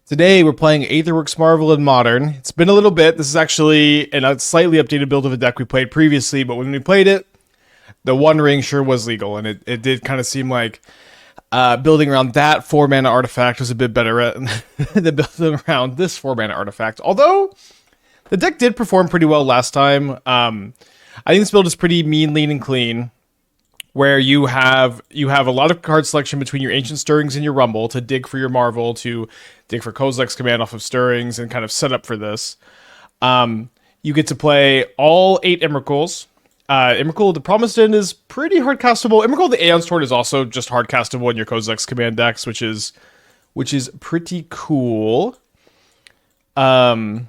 Today we're playing Aetherworks Marvel in Modern. It's been a little bit. This is actually a slightly updated build of a deck we played previously, but when we played it, the One Ring sure was legal, and it did kind of seem like building around that 4-mana artifact was a bit better than building around this 4-mana artifact. Although, the deck did perform pretty well last time. I think this build is pretty mean, lean, and clean, where you have a lot of card selection between your Ancient Stirrings and your Rumble to dig for your Marvel, to dig for Kozilek's command off of Stirrings, and kind of set up for this. You get to play all 8 Emrakuls. Emrakul, the Promised End, is pretty hard castable. Emrakul, the Aeons Torn, is also just hard castable in your Kozilek's command decks, which is pretty cool. And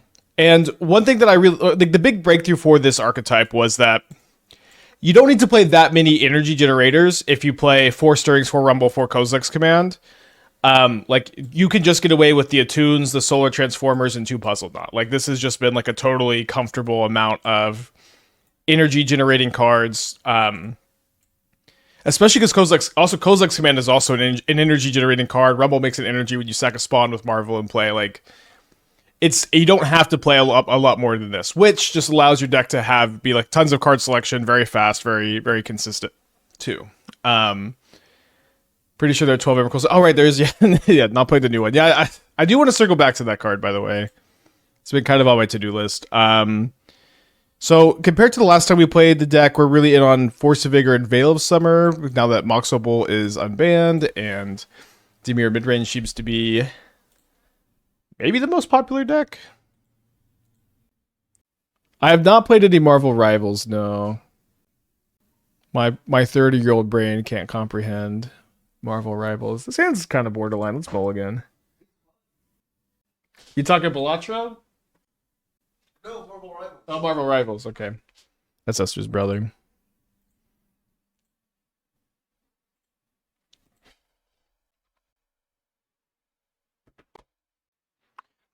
one thing that I really like, the big breakthrough for this archetype was that you don't need to play that many energy generators if you play 4 Stirrings, 4 Rumble, 4 Kozilek's command. Like, you can just get away with the Attunes, the Solar Transformers, and 2 Puzzleknot. Like, this has just been like a totally comfortable amount of energy generating cards. Especially because Kozilek's command is also an energy generating card. Rumble makes an energy when you sack a spawn with Marvel and play. Like, you don't have to play a lot more than this, which just allows your deck to be like tons of card selection, very fast, very, very consistent too. Pretty sure there are 12 Emrakuls. Oh, right, there's, yeah, not played the new one. Yeah, I do want to circle back to that card, by the way. It's been kind of on my to-do list. So, compared to the last time we played the deck, we're really in on Force of Vigor and Veil of Summer, now that Mox Opal is unbanned, and Dimir Midrange seems to be maybe the most popular deck. I have not played any Marvel Rivals, no. My 30-year-old brain can't comprehend Marvel Rivals. This hand's kind of borderline. Let's bowl again. You talking Balatro? No, Marvel Rivals. Oh, Marvel Rivals. Okay. That's Esther's brother.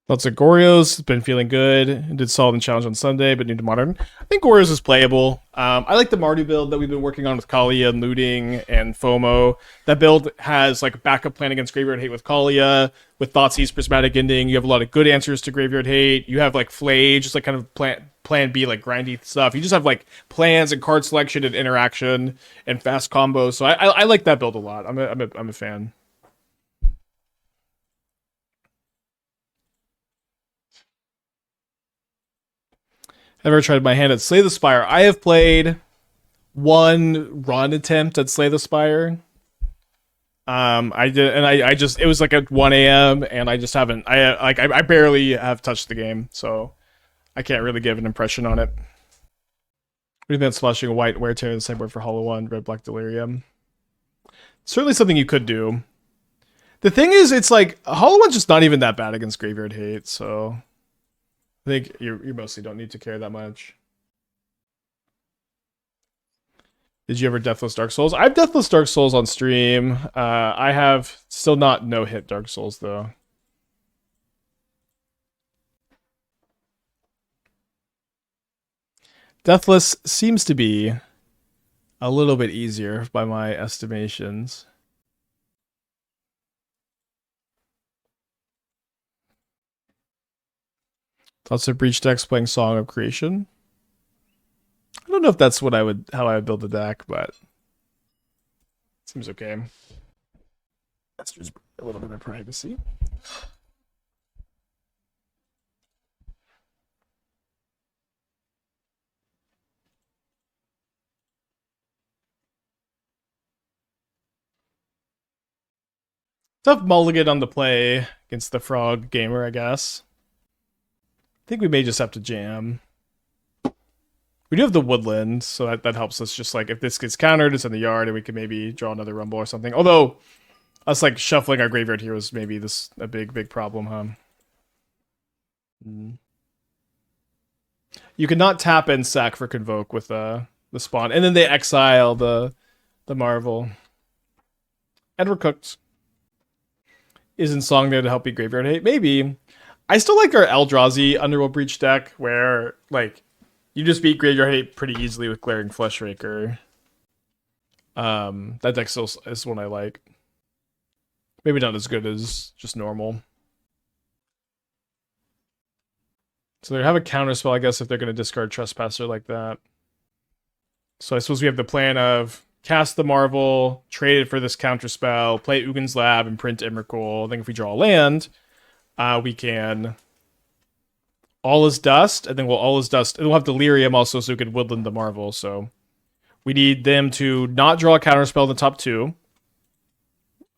Lots of Goryo's. Been feeling good. Did solid and challenge on Sunday, but new to Modern. I think Goryo's is playable. I like the Mardu build that we've been working on with Kalia and Looting and FOMO. That build has like a backup plan against Graveyard Hate with Kalia, with Thoughtseize, Prismatic Ending. You have a lot of good answers to Graveyard Hate. You have like Flay, just like kind of plan B, like grindy stuff. You just have like plans and card selection and interaction and fast combos. So I like that build a lot. I'm a fan. Ever tried my hand at Slay the Spire? I have played one run attempt at Slay the Spire. I did, and I just, it was like at 1 a.m. and I just haven't, I barely have touched the game, so I can't really give an impression on it. We've been splashing a white wear tear in the sideboard for Hollow 1, red black Delirium. Certainly something you could do. The thing is, it's like Hollow 1's just not even that bad against Graveyard Hate, so I think you mostly don't need to care that much. Did you ever Deathless Dark Souls? I have Deathless Dark Souls on stream. I have still not no-hit Dark Souls, though. Deathless seems to be a little bit easier by my estimations. Thoughts of Breach decks playing Song of Creation? I don't know if that's how I would build the deck, but it seems okay. That's just a little bit of privacy. Tough mulligan on the play against the Frog Gamer, I guess. I think we may just have to jam. We do have the Woodland, so that helps us. Just like if this gets countered, it's in the yard, and we can maybe draw another Rumble or something. Although, us like shuffling our graveyard here was maybe a big problem, huh? You cannot tap and sack for Convoke with the spawn, and then they exile the Marvel. And we're cooked. Isn't Song there to help beat Graveyard Hate? Maybe. I still like our Eldrazi Underworld Breach deck, where like you just beat Graveyard Hate pretty easily with Glaring Fleshraker. That deck still is one I like. Maybe not as good as just normal. So they have a counterspell, I guess, if they're going to discard Trespasser like that. So I suppose we have the plan of cast the Marvel, trade it for this counterspell, play Ugin's Lab, and print Emrakul. Then if we draw a land, we can All is Dust, and then we'll All is Dust. And we'll have Delirium also, so we can Woodland the Marvel. So we need them to not draw a counterspell in the top two.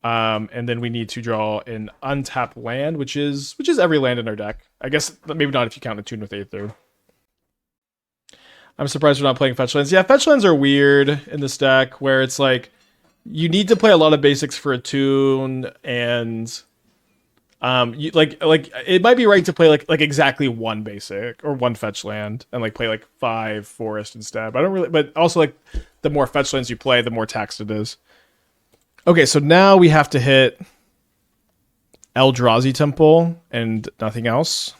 And then we need to draw an untapped land, which is every land in our deck. I guess maybe not if you count Attune with Aether. I'm surprised we're not playing fetch lands. Yeah, fetch lands are weird in this deck, where it's like you need to play a lot of basics for Attune, and you, like it might be right to play like exactly one basic or one fetch land, and like play like 5 forest instead. But I don't really. But also, like, the more fetch lands you play, the more taxed it is. Okay, so now we have to hit Eldrazi Temple and nothing else.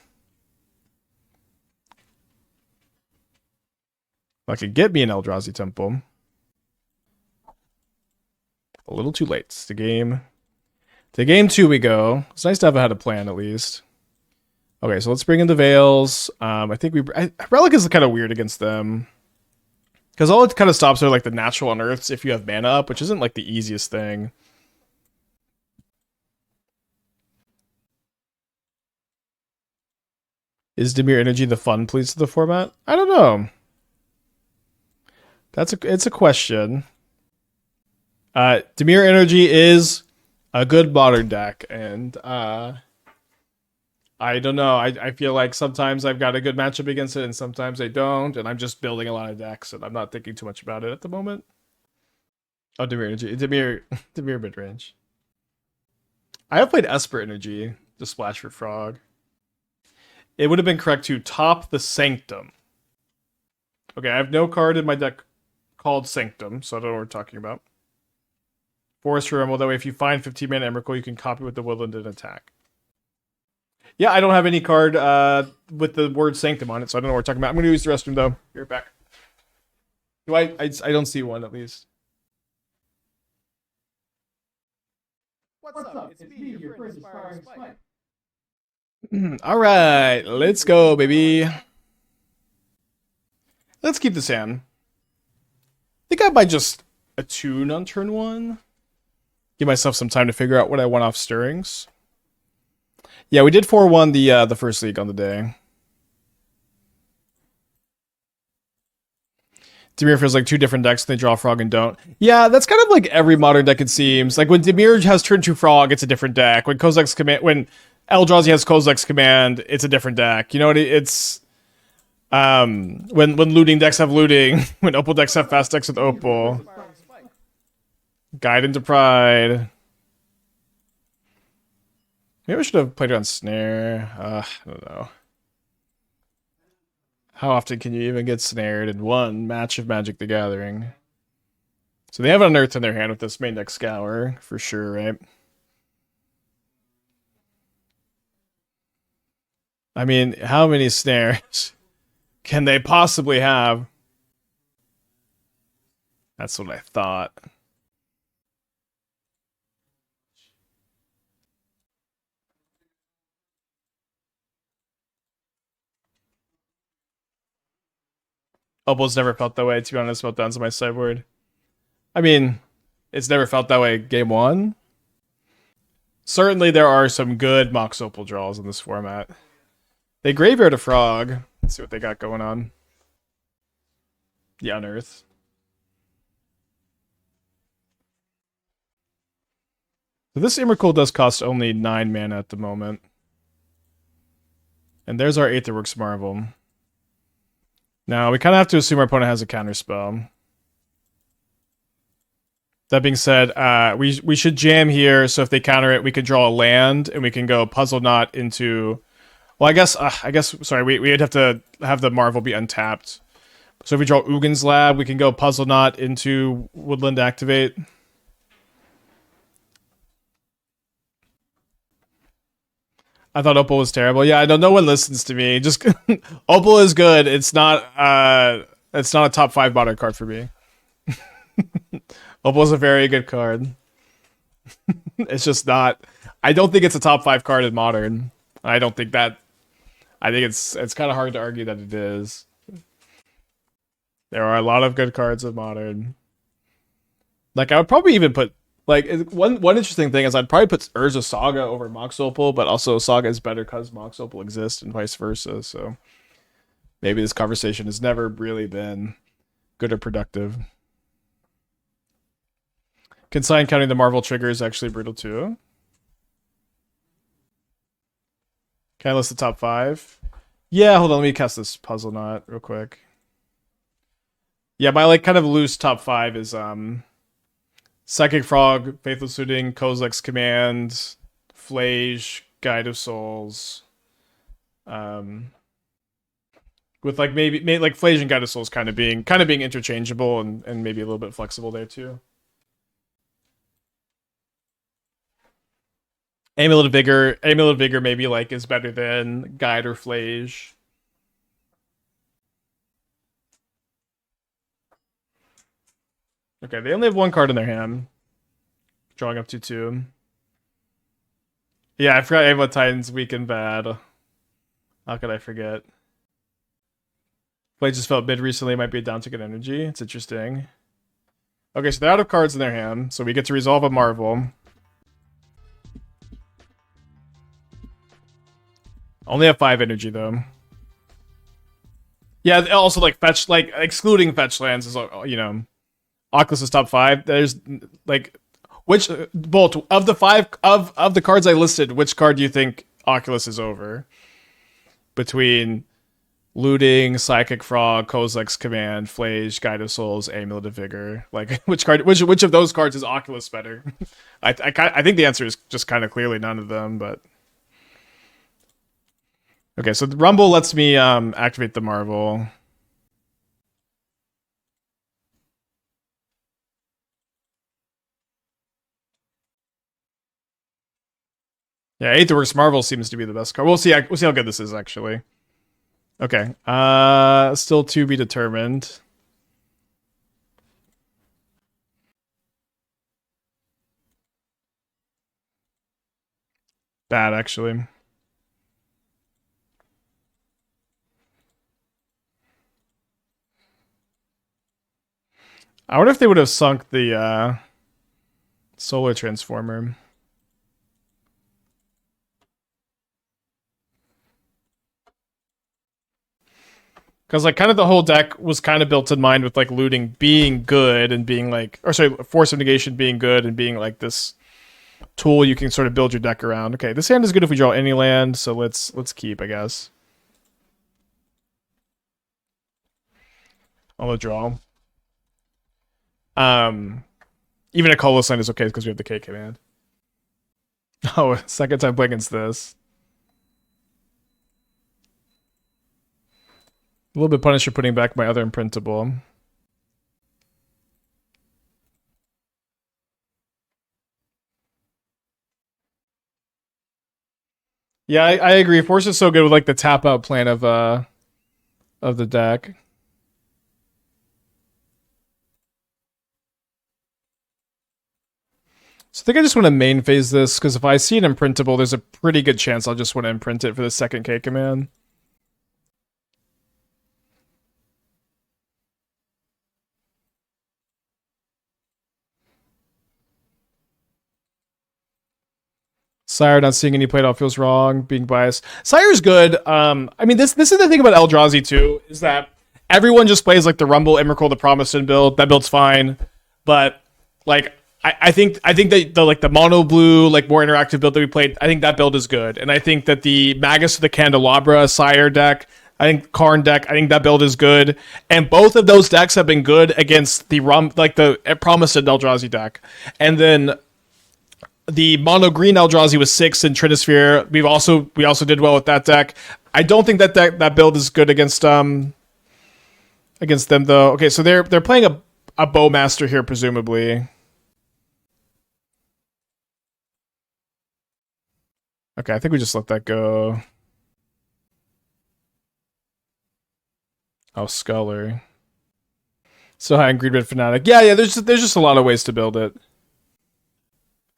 I could get me an Eldrazi Temple. A little too late. To game 2 we go. It's nice to have had a plan at least. Okay, so let's bring in the Veils. I think Relic is kind of weird against them. Because all it kind of stops are like the natural unearths if you have mana up, which isn't like the easiest thing. Is Dimir Energy the fun piece of the format? I don't know. It's a question. Dimir Energy is a good modern deck, and I don't know. I feel like sometimes I've got a good matchup against it, and sometimes I don't, and I'm just building a lot of decks, and I'm not thinking too much about it at the moment. Oh, Dimir Energy. Dimir midrange. I have played Esper Energy to splash for Frog. It would have been correct to top the Sanctum. Okay, I have no card in my deck called Sanctum, so I don't know what we're talking about. Forest Rumble, that way if you find 15 mana Emrakul, you can copy with the Woodland and attack. Yeah, I don't have any card with the word Sanctum on it, so I don't know what we're talking about. I'm going to use the restroom, though. Be right back. I don't see one, at least. What's up? It's me, your friend Aspiring Spike. All right, let's go, baby. Let's keep this hand. I think I might just Attune on turn 1. Give myself some time to figure out what I want off Stirrings. Yeah, we did 4-1 the first league on the day. Dimir feels like two different decks. They draw Frog and don't. Yeah, that's kind of like every modern deck, it seems. Like when Dimir has turn 2 Frog, it's a different deck. When Eldrazi has Kozilek's Command, it's a different deck. You know what? It's when looting decks have looting, when Opal decks have fast decks with Opal. Guide into Pride. Maybe I should have played it on Snare. I don't know. How often can you even get snared in one match of Magic the Gathering? So they have an Unearth in their hand with this main deck Scour, for sure, right? I mean, how many snares can they possibly have? That's what I thought. Opal's never felt that way, to be honest, about Meltdowns on my sideboard. I mean, it's never felt that way game 1. Certainly there are some good Mox Opal draws in this format. They graveyard a Frog. Let's see what they got going on. The Unearth. So this Emrakul does cost only 9 mana at the moment. And there's our Aetherworks Marvel. Now, we kind of have to assume our opponent has a counterspell. That being said, we should jam here, so if they counter it, we can draw a land, and we can go Puzzleknot into... Well, I guess, sorry, we'd have to have the Marvel be untapped. So if we draw Ugin's Lab, we can go Puzzleknot into Woodland activate. I thought Opal was terrible. Yeah, I know no one listens to me. Just Opal is good. It's not a top 5 modern card for me. Opal is a very good card. It's just not. I don't think it's a top 5 card in modern. I don't think that. I think it's kind of hard to argue that it is. There are a lot of good cards of Modern. Like, I would probably even put, like, one interesting thing is I'd probably put Urza Saga over Mox Opal, but also Saga is better because Mox Opal exists and vice versa, so maybe this conversation has never really been good or productive. Consign counting the Marvel trigger is actually brutal too. Can I list the top 5? Yeah, hold on, let me cast this Puzzleknot real quick. Yeah, my like kind of loose top 5 is Psychic Frog, Faithless Suiting, Kozilek's Command, Flage, Guide of Souls. With like maybe like Flage and Guide of Souls kind of being interchangeable and maybe a little bit flexible there too. Amulet of Vigor maybe like is better than Guide or Flage. Okay, they only have one card in their hand. Drawing up 2/2. Yeah, I forgot Amulet Titan's weak and bad. How could I forget? Flage just felt mid recently, might be a down ticket energy. It's interesting. Okay, so they're out of cards in their hand, so we get to resolve a Marvel. Only have 5 energy though. Yeah, also like fetch, like excluding fetch lands is, you know, Oculus is top 5. There's like which Bolt of the 5 of the cards I listed, which card do you think Oculus is over? Between Looting, Psychic Frog, Kozilek's Command, Flage, Guide of Souls, Amulet of Vigor. Like which of those cards is Oculus better? I think the answer is just kind of clearly none of them, but okay, so the Rumble lets me activate the Marvel. Yeah, Aetherworks Marvel seems to be the best card. We'll see how good this is actually. Okay. Still to be determined. Bad actually. I wonder if they would have sunk the Solar Transformer. Because like kind of the whole deck was kind of built in mind with like Looting being good and being like, or sorry, Force of Negation being good and being like this tool you can sort of build your deck around. Okay, this hand is good if we draw any land, so let's keep, I guess. I'll draw. Even a colorless land is okay because we have the K command. Oh, second time playing against this. A little bit punished for putting back my other imprintable. Yeah, I agree. Force is so good with like the tap out plan of the deck. So I think I just want to main phase this because if I see an imprintable, there's a pretty good chance I'll just want to imprint it for the second K command. Sire not seeing any played out feels wrong, being biased. Sire's good. I mean, this is the thing about Eldrazi too, is that everyone just plays like the Rumble, Emrakul, the Promised Land build. That build's fine, but like I think that the mono blue, like more interactive build that we played, I think that build is good, and I think that the Magus of the Candelabra Sire deck, I think Karn deck, I think that build is good, and both of those decks have been good against the the Promised Land Eldrazi deck, and then the mono green Eldrazi was 6 in Trinisphere. We also did well with that deck. I don't think that build is good against them though. Okay, so they're playing a Bowmaster here presumably. Okay, I think we just let that go. Oh, Sculler. So high in Greenwood Fanatic. Yeah, there's just a lot of ways to build it.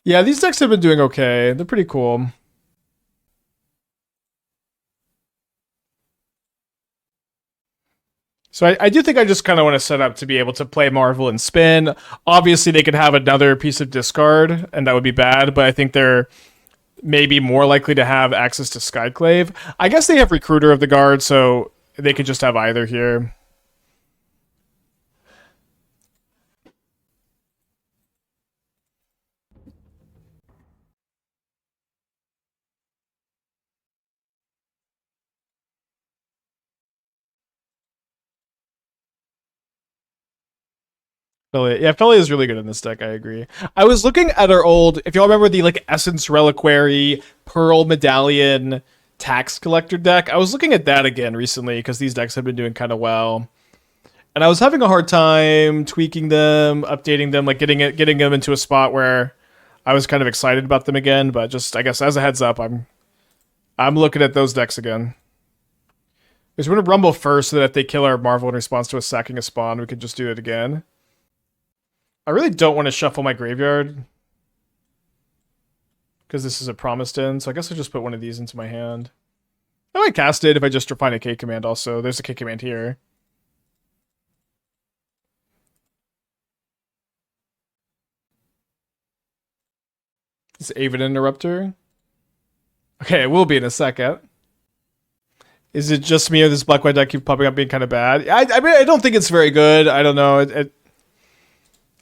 Yeah, these decks have been doing okay. They're pretty cool. So I do think I just kind of want to set up to be able to play Marvel and spin. Obviously, they could have another piece of discard, and that would be bad, but I think they're maybe more likely to have access to Skyclave. I guess they have Recruiter of the Guard, so they could just have either here. Philly. Yeah, Philly is really good in this deck, I agree. I was looking at our old, if y'all remember the like Essence Reliquary, Pearl Medallion, Tax Collector deck, I was looking at that again recently because these decks have been doing kind of well. And I was having a hard time tweaking them, updating them, like getting them into a spot where I was kind of excited about them again, but just I guess as a heads up, I'm looking at those decks again. We're gonna Rumble first so that if they kill our Marvel in response to us sacking a spawn, we could just do it again. I really don't want to shuffle my graveyard because this is a promised end, so I guess I'll just put one of these into my hand. I might cast it if I just refine a K command also. There's a K command here. This Avid Interrupter. Okay, it will be in a second. Is it just me or this black-white deck keep popping up being kind of bad? I mean, I don't think it's very good. I don't know.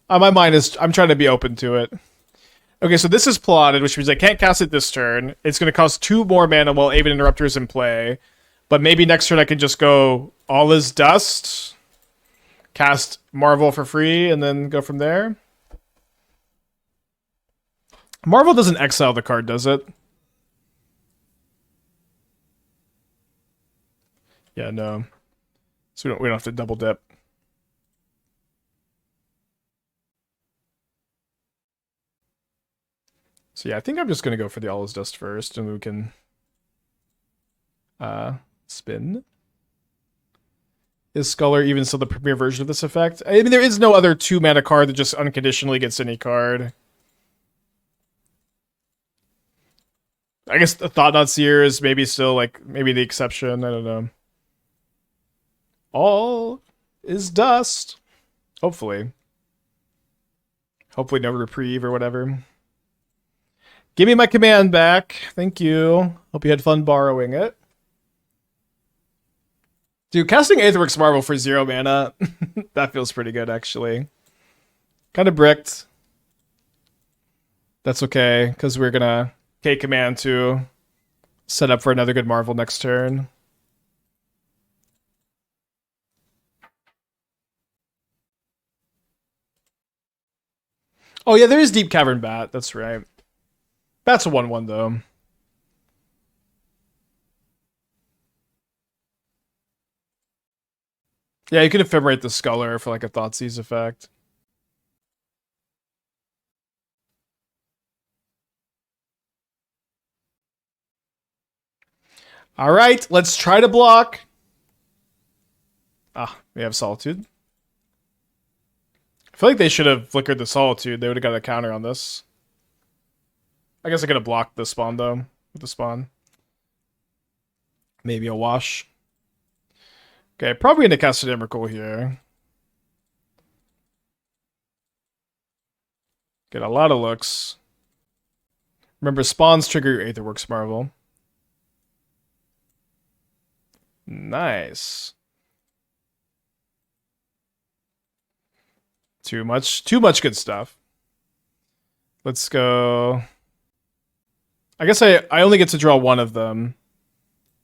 My mind is... I'm trying to be open to it. Okay, so this is plotted, which means I can't cast it this turn. It's going to cost 2 more mana while Avid Interrupter is in play. But maybe next turn I can just go All is Dust, cast Marvel for free, and then go from there. Marvel doesn't exile the card, does it? Yeah, no. So we don't have to double dip. So yeah, I think I'm just gonna go for the All is Dust first, and we can spin. Is Sculler even still the premier version of this effect? I mean, there is no other 2 mana card that just unconditionally gets any card. I guess the Thought-Knot Seer is maybe still like maybe the exception. I don't know. All is dust. Hopefully. Hopefully no reprieve or whatever. Give me my command back. Thank you. Hope you had fun borrowing it. Dude, casting Aetherworks Marvel for 0 mana, that feels pretty good, actually. Kind of bricked. That's okay, because we're gonna K-command to set up for another good Marvel next turn. Oh yeah, there is Deep Cavern Bat, that's right. That's a 1/1 though. Yeah, you can ephemerate the Sculler for like a Thoughtseize effect. Alright, let's try to block. Ah, we have Solitude. I feel like they should have flickered the Solitude. They would have got a counter on this. I guess I could have blocked the spawn, though, with the spawn. Maybe a wash. Okay, probably going to cast an Emrakul here. Get a lot of looks. Remember, spawns trigger your Aetherworks Marvel. Nice. Too much good stuff. Let's go. I guess I only get to draw one of them.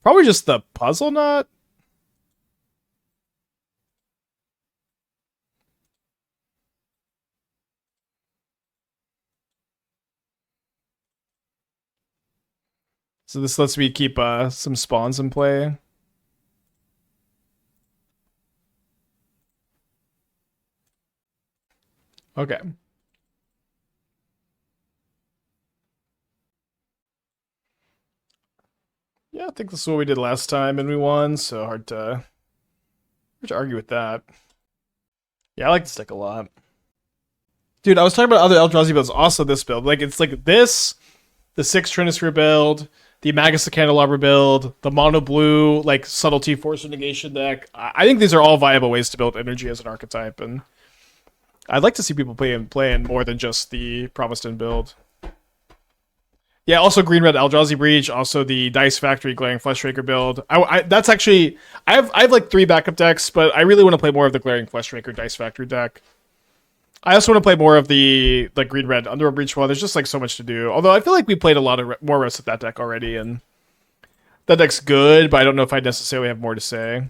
Probably just the Puzzleknot. So this lets me keep some spawns in play. Okay. Yeah, I think this is what we did last time and we won, so hard to argue with that. Yeah, I like this deck a lot. Dude, I was talking about other Eldrazi builds, also this build. Like, it's like this, the 6 Trinisphere build, the Magus the Candelabra build, the mono blue like subtlety force of negation deck. I think these are all viable ways to build energy as an archetype, and I'd like to see people playing more than just the Promised End build. Yeah, also green red Eldrazi Breach, also the Dice Factory Glaring Fleshraker build. That's actually I have like 3 backup decks, but I really want to play more of the Glaring Fleshraker Dice Factory deck. I also want to play more of the like green red Underworld Breach one. There's just like so much to do. Although I feel like we played a lot of more rests with that deck already, and that deck's good, but I don't know if I necessarily have more to say.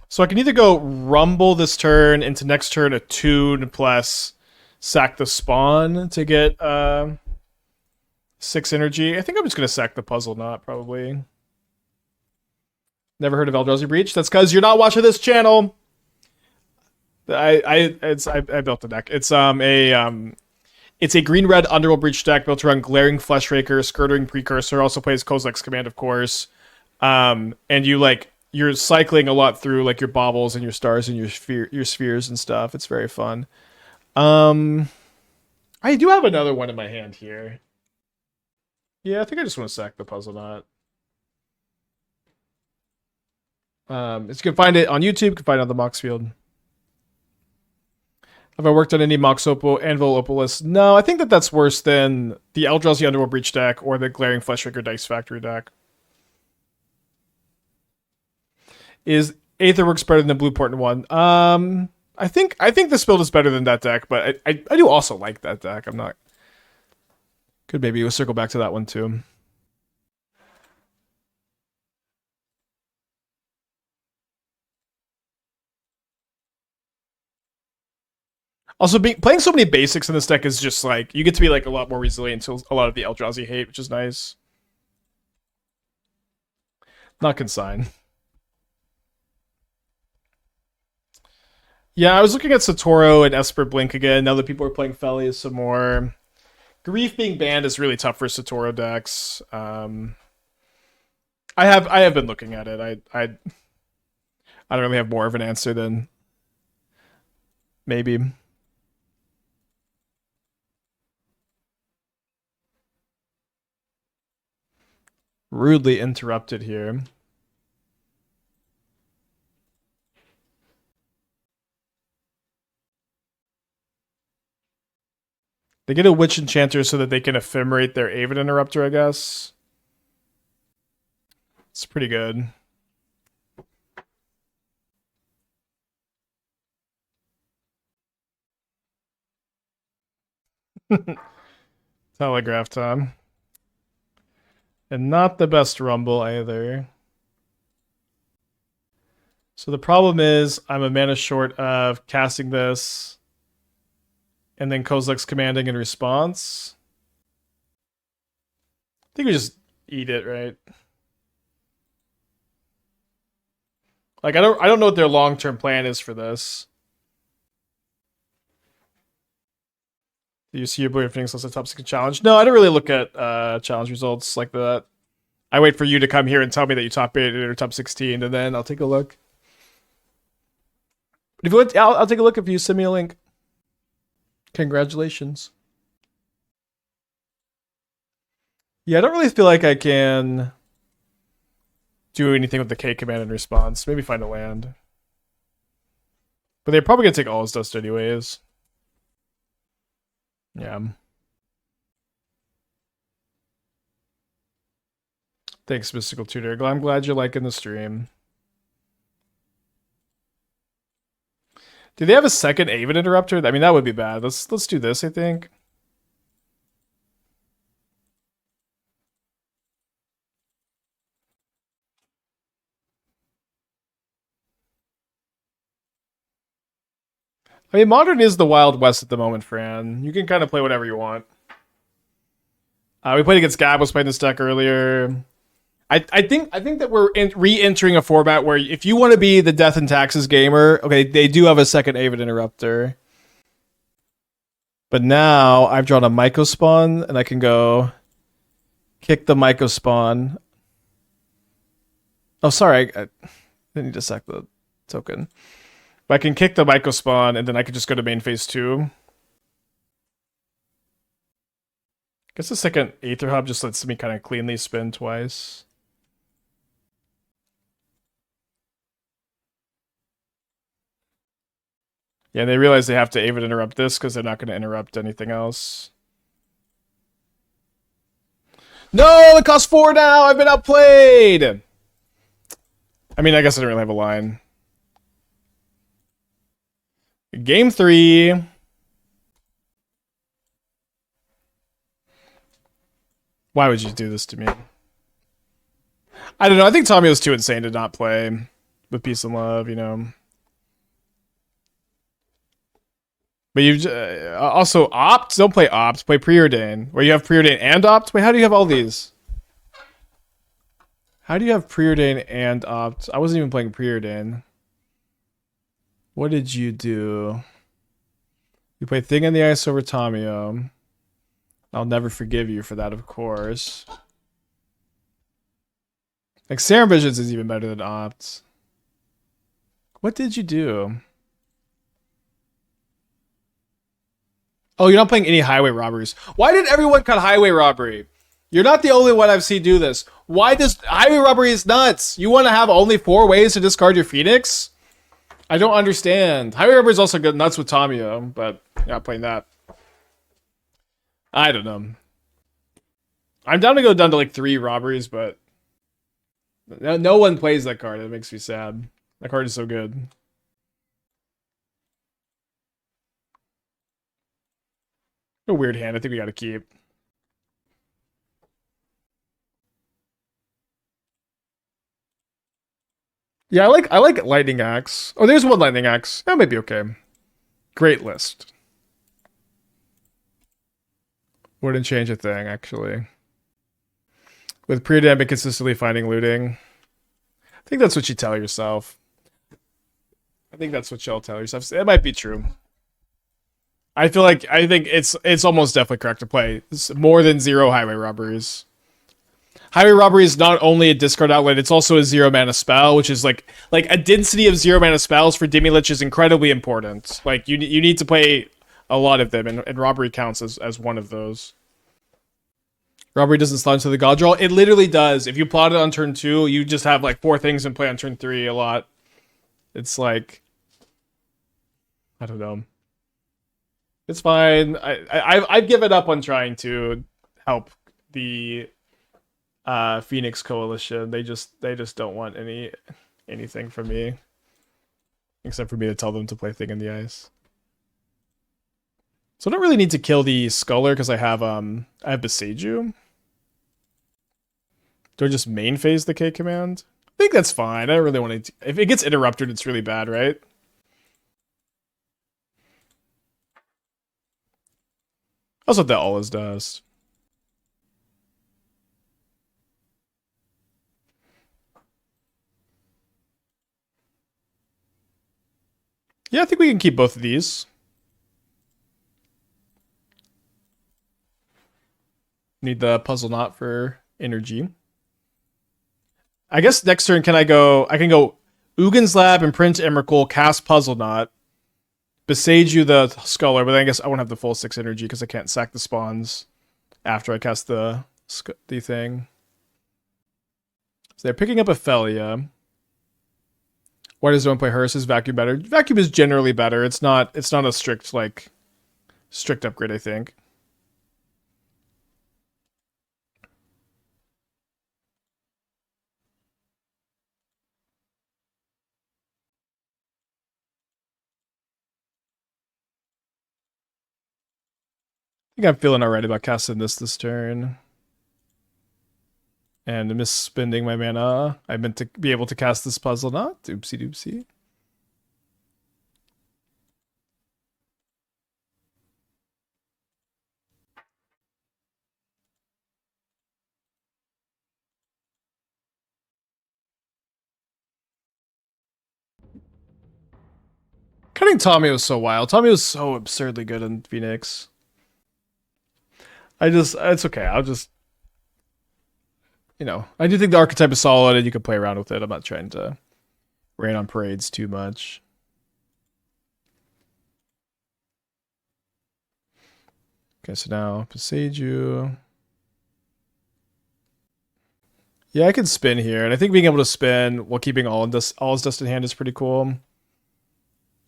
So I can either go Rumble this turn, into next turn Attune plus sack the spawn to get 6 energy. I think I'm just going to sack the Puzzleknot, probably. Never heard of Eldrazi Breach? That's because you're not watching this channel. I built the deck. It's a green red Underworld Breach deck built around Glaring Fleshraker, Skirtering Precursor. Also plays Kozilek's Command, of course. And you're cycling a lot through like your baubles and your stars and your spheres and stuff. It's very fun. I do have another one in my hand here. Yeah, I think I just want to sack the Puzzleknot. You can find it on YouTube. You can find it on the Mox Field. Have I worked on any Mox Anvil Opalist? No, I think that's worse than the Eldrazi Underworld Breach deck or the Glaring Fleshraker Dice Factory deck. Is Aetherworks better than Blue Portent 1? I think this build is better than that deck, but I do also like that deck. I'm not... Could maybe we'll circle back to that one too. Also, playing so many basics in this deck is just like, you get to be like a lot more resilient to a lot of the Eldrazi hate, which is nice. Not consign. Yeah, I was looking at Satoru and Esper Blink again, now that people are playing Felius some more. Grief being banned is really tough for Satoru decks. I have been looking at it. I don't really have more of an answer than maybe. Rudely interrupted here. They get a Witch Enchanter so that they can ephemerate their Avid Interrupter, I guess. It's pretty good. Telegraph time. And not the best Rumble either. So the problem is I'm a mana short of casting this and then Kozilek's commanding in response. I think we just eat it, right? Like I don't know what their long-term plan is for this. Do you see your Blue Phoenix as a top 6 challenge? No, I don't really look at challenge results like that. I wait for you to come here and tell me that you top 8 or top 16, and then I'll take a look. If you want, I'll take a look if you send me a link. Congratulations. Yeah, I don't really feel like I can do anything with the K command in response. Maybe find a land. But they're probably going to take all his dust anyways. Yeah. Thanks, Mystical Tutor. I'm glad you're liking the stream. Do they have a second Avid Interrupter? I mean, that would be bad. Let's do this, I think. I mean, Modern is the Wild West at the moment, Fran. You can kind of play whatever you want. We played against Gab, was playing this deck earlier. I think that we're re-entering a format where if you want to be the Death and Taxes gamer, okay, they do have a second Avid Interrupter. But now I've drawn a Mycospawn, and I can go kick the Mycospawn. Oh, sorry, I didn't need to sack the token. But I can kick the Mycospawn, and then I could just go to main phase 2. I guess the second Aether Hub just lets me kind of cleanly spin twice. Yeah, they realize they have to Avid interrupt this because they're not going to interrupt anything else. No, it costs 4 now! I've been outplayed! I mean, I guess I don't really have a line. Game 3. Why would you do this to me? I don't know. I think Tommy was too insane to not play with Peace and Love, you know. But you also opt. Don't play opt. Play preordain. Where you have preordain and opt. Wait, how do you have all these? How do you have preordain and opt? I wasn't even playing preordain. What did you do? You play Thing in the Ice over Tomio. I'll never forgive you for that, of course. Like, Serum Visions is even better than Opt. What did you do? Oh, you're not playing any highway robberies. Why did everyone cut highway robbery? You're not the only one I've seen do this. Why does highway robbery is nuts? You want to have only 4 ways to discard your Phoenix? I don't understand. Highway robbery is also good nuts with Tomio, but not playing that. I don't know. I'm down to go down to like 3 robberies, but no one plays that card. It makes me sad. That card is so good. A weird hand. I think we got to keep. Yeah, I like Lightning Axe. Oh, there's one Lightning Axe. That might be okay. Great list. Wouldn't change a thing, actually. With pre-dam consistently finding looting. I think that's what you tell yourself. I think that's what y'all tell yourself. It might be true. I think it's almost definitely correct to play. It's more than 0 highway robberies. Highway robbery is not only a discard outlet, it's also a 0 mana spell, which is like a density of 0 mana spells for Demi Lich is incredibly important. Like you need to play a lot of them, and robbery counts as one of those. Robbery doesn't slot into the god draw. It literally does. If you plot it on turn 2, you just have like 4 things in play on turn 3 a lot. It's like, I don't know. It's fine. I've given up on trying to help the Phoenix Coalition. They just don't want anything from me, except for me to tell them to play Thing in the Ice. So I don't really need to kill the Sculler because I have Boseiju. Do I just main phase the K command? I think that's fine. I don't really want to. If it gets interrupted, it's really bad, right? That's what that always does. Yeah, I think we can keep both of these. Need the Puzzleknot for energy. I guess next turn I can go Ugin's Lab, Imprint Emrakul, cast Puzzleknot, Boseiju the Sculler, but then I guess I won't have the full 6 energy because I can't sack the spawns after I cast the thing. So they're picking up Ophelia. Why does no one play Hearse? Is Vacuum better? Vacuum is generally better. It's not a strict upgrade, I think. I think I'm feeling alright about casting this turn. And misspending my mana. I meant to be able to cast this Puzzleknot. Oopsie doopsie. Cutting Tommy was so wild. Tommy was so absurdly good in Phoenix. It's okay. I'll just, I do think the archetype is solid and you can play around with it. I'm not trying to rain on parades too much. Okay, so now Boseiju. Yeah, I can spin here, and I think being able to spin while keeping all his dust in hand is pretty cool.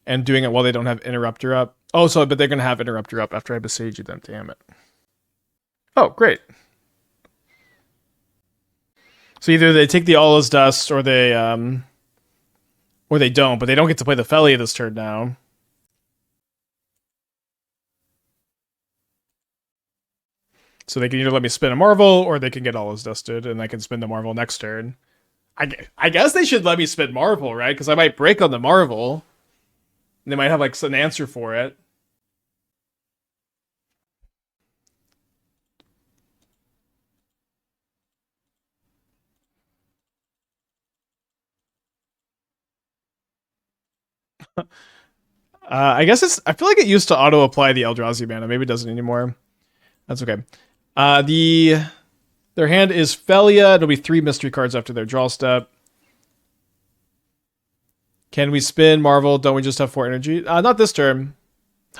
And doing it while they don't have Interrupter up. Oh, so but they're gonna have Interrupter up after I Boseiju them. Damn it. Oh, great. So either they take the all his dust or they don't, but they don't get to play the Felly this turn now. So they can either let me spin a Marvel, or they can get all his dusted, and I can spin the Marvel next turn. I guess they should let me spin Marvel, right? Because I might break on the Marvel. And they might have like an answer for it. I guess it's. I feel like it used to auto apply the Eldrazi mana. Maybe it doesn't anymore. That's okay. Their hand is Felia. It'll be 3 mystery cards after their draw step. Can we spin Marvel? Don't we just have 4 energy? Not this turn.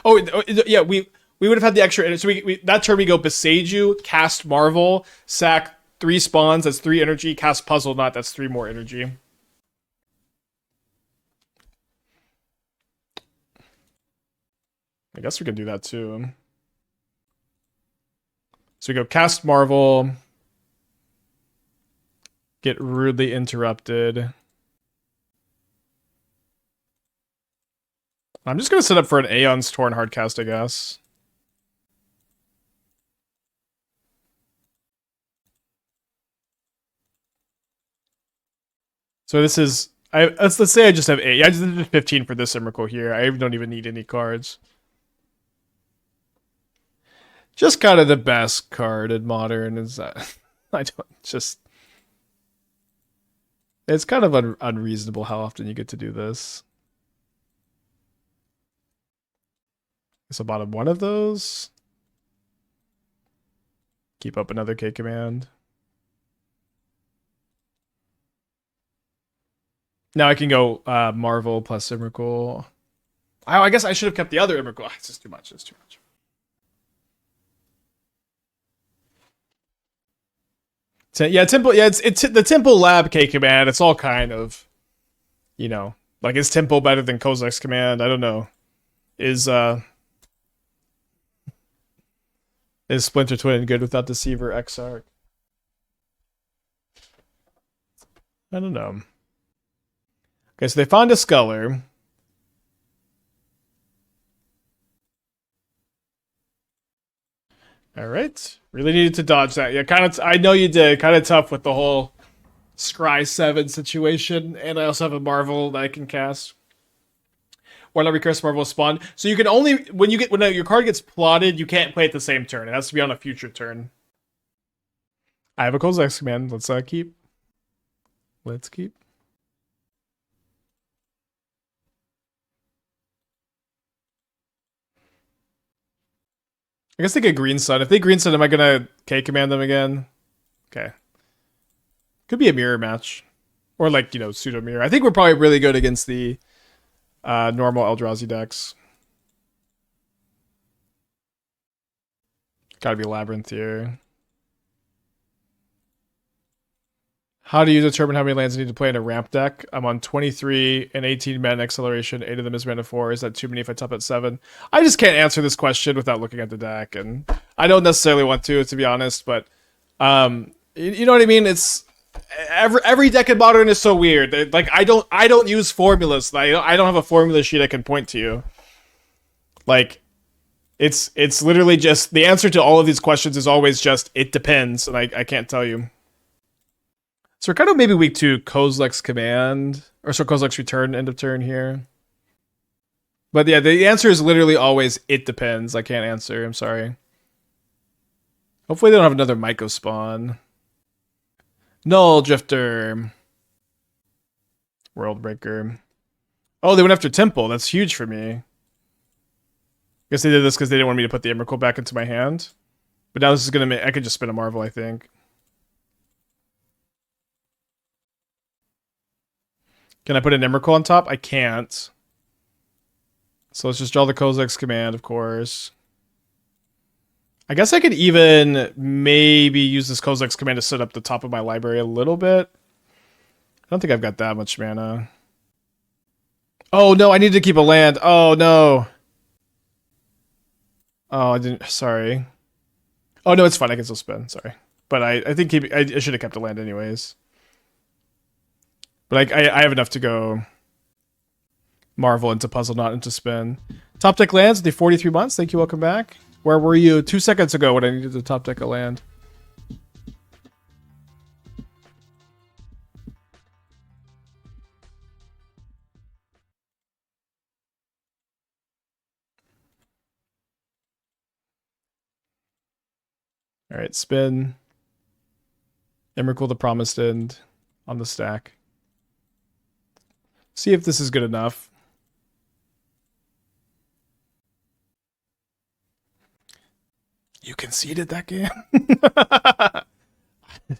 Oh, yeah, we would have had the extra. So that turn we go Boseiju, cast Marvel, sack 3 spawns. That's 3 energy. Cast Puzzleknot. That's 3 more energy. I guess we can do that too. So we go cast Marvel, get rudely interrupted. I'm just gonna set up for an Aeons Torn hardcast, I guess. So this is let's say I just have 8. I just did 15 for this Emrakul here. I don't even need any cards. Just kind of the best card in Modern is that I don't just. It's kind of unreasonable how often you get to do this. So bottom 1 of those. Keep up another K command. Now I can go Marvel plus Emrakul. Oh, I guess I should have kept the other Emrakul. It's just too much. It's too much. Yeah, Temple. Yeah, it's the Temple Lab K command. It's all kind of, like, is Temple better than Kozilek's command? I don't know. Is Splinter Twin good without Deceiver Exarch? I don't know. Okay, so they found a Sculler. All right. Really needed to dodge that. Yeah, kind of. I know you did. Kind of tough with the whole Scry 7 situation, and I also have a Marvel that I can cast. Warlock Recurse Marvel Spawn. So you can only when your card gets plotted, you can't play it the same turn. It has to be on a future turn. I have a Kozilek's command. Let's keep. Let's keep. I guess they get Green Sun. If they Green Sun, am I gonna K command them again? Okay. Could be a mirror match. Or like, pseudo mirror. I think we're probably really good against the normal Eldrazi decks. Gotta be Labyrinth here. How do you determine how many lands you need to play in a ramp deck? I'm on 23 and 18 mana acceleration. 8 of them is mana 4. Is that too many if I top at 7? I just can't answer this question without looking at the deck, and I don't necessarily want to be honest. But you know what I mean? It's every deck in Modern is so weird. Like I don't use formulas. I don't have a formula sheet I can point to you. Like it's literally just the answer to all of these questions is always just it depends, and I can't tell you. So we're kind of maybe weak to Kozilek's command, or so Kozilek's return end of turn here. But yeah, the answer is literally always it depends. I can't answer. I'm sorry. Hopefully they don't have another Mycospawn. Null Drifter. Worldbreaker. Oh, they went after Temple. That's huge for me. Guess they did this because they didn't want me to put the Emrakul back into my hand. But now this is gonna make I could just spin a Marvel, I think. Can I put an Emrakul on top? I can't. So let's just draw the Kozilek's command, of course. I guess I could even maybe use this Kozilek's command to set up the top of my library a little bit. I don't think I've got that much mana. Oh no, I need to keep a land. Oh no. Oh, I didn't. Sorry. Oh no, it's fine. I can still spin. Sorry, but I think I should have kept a land anyways. But I have enough to go Marvel into Puzzleknot into spin. Top deck lands the 43 months. Thank you. Welcome back. Where were you 2 seconds ago when I needed to top deck a land? All right, spin. Emrakul the Promised End on the stack. See if this is good enough. You conceded that game? I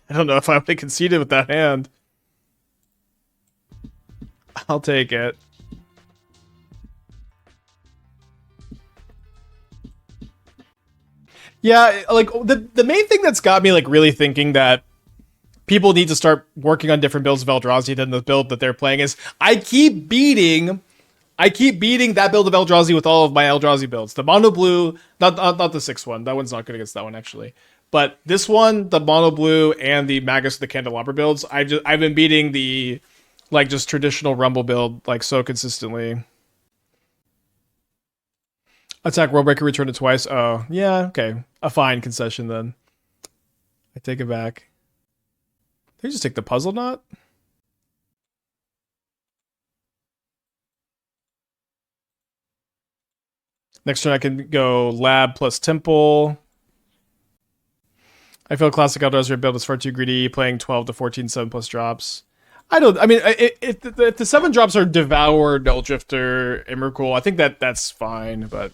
don't know if I would have conceded with that hand. I'll take it. Yeah, like the main thing that's got me like really thinking that people need to start working on different builds of Eldrazi than the build that they're playing is I keep beating that build of Eldrazi with all of my Eldrazi builds. The mono blue, not the 6th one. That one's not good against that one actually. But this one, the mono blue and the Magus of the Candelabra builds, I've been beating the like just traditional Rumble build like so consistently. Attack Worldbreaker, return it twice. Oh, yeah, okay. A fine concession then. I take it back. Did you just take the Puzzleknot? Next turn I can go Lab plus Temple. I feel classic Eldrazi build is far too greedy, playing 12 to 14 7 plus drops. I mean, if the 7 drops are Devour, Null Drifter, Emrakul, I think that's fine, but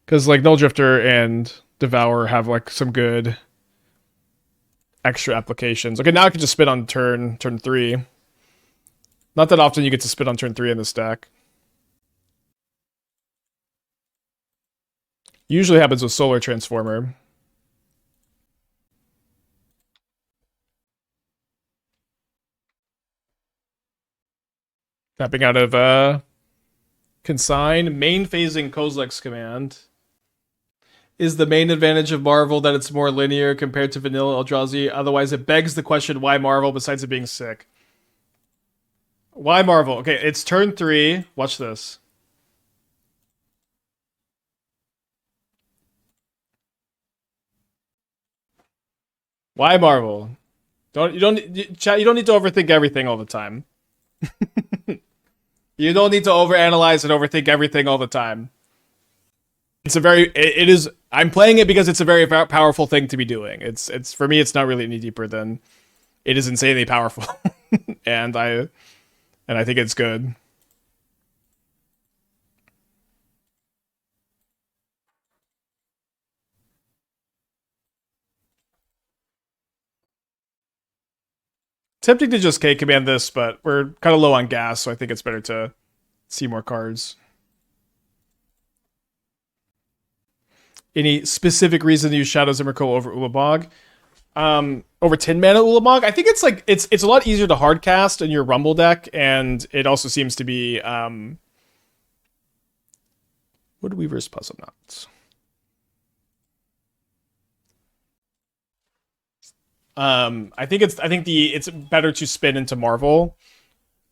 because like Null Drifter and Devour have like some good extra applications. Okay, now I can just spin on turn 3. Not that often you get to spin on turn 3 in the stack. Usually happens with Solar Transformer. Tapping out of Consign. Main phasing Kozilek's command. Is the main advantage of Marvel that it's more linear compared to vanilla Eldrazi? Otherwise, it begs the question, why Marvel besides it being sick? Why Marvel? Okay, it's turn 3. Watch this. Why Marvel? You don't need to overthink everything all the time. You don't need to overanalyze and overthink everything all the time. I'm playing it because it's a very powerful thing to be doing. It's for me, it's not really any deeper than it is insanely powerful. and I think it's good. Tempting to just K-command this, but we're kind of low on gas, so I think it's better to see more cards. Any specific reason to use Shadows Emrakul over Ulamog? Over 10 mana Ulamog? I think it's like it's a lot easier to hard cast in your Rumble deck, and it also seems to be Woodweaver's Puzzleknot. I think it's better to spin into Marvel